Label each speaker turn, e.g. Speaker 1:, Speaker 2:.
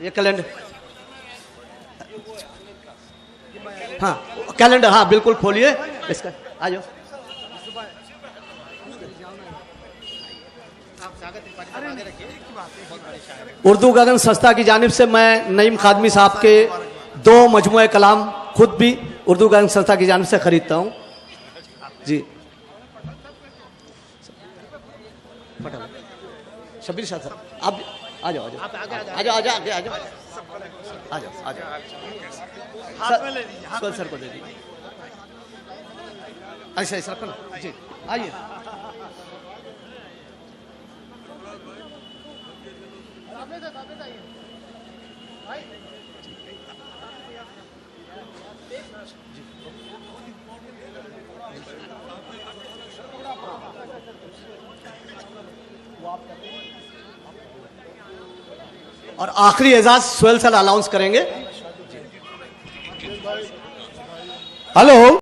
Speaker 1: ये कैलेंडर, हाँ कैलेंडर, हाँ बिल्कुल खोलिए इसका। आ जाओ। उर्दू गगन संस्था की जानिब से मैं नईम खादमी साहब के 2 मजमुए कलाम खुद भी उर्दू गगन संस्था की जानिब से खरीदता हूँ जी। शब्बीर शाह साहब आप आ जाओ, आ जाओ, आ जाओ, आ जाओ, आ जाओ, आ जाओ, आ जाओ, सर को दे दीजिए। ऐसा ऐसा रखो ना जी, आइए। और आखिरी एजाज सोहेल सर अनाउंस करेंगे। हेलो।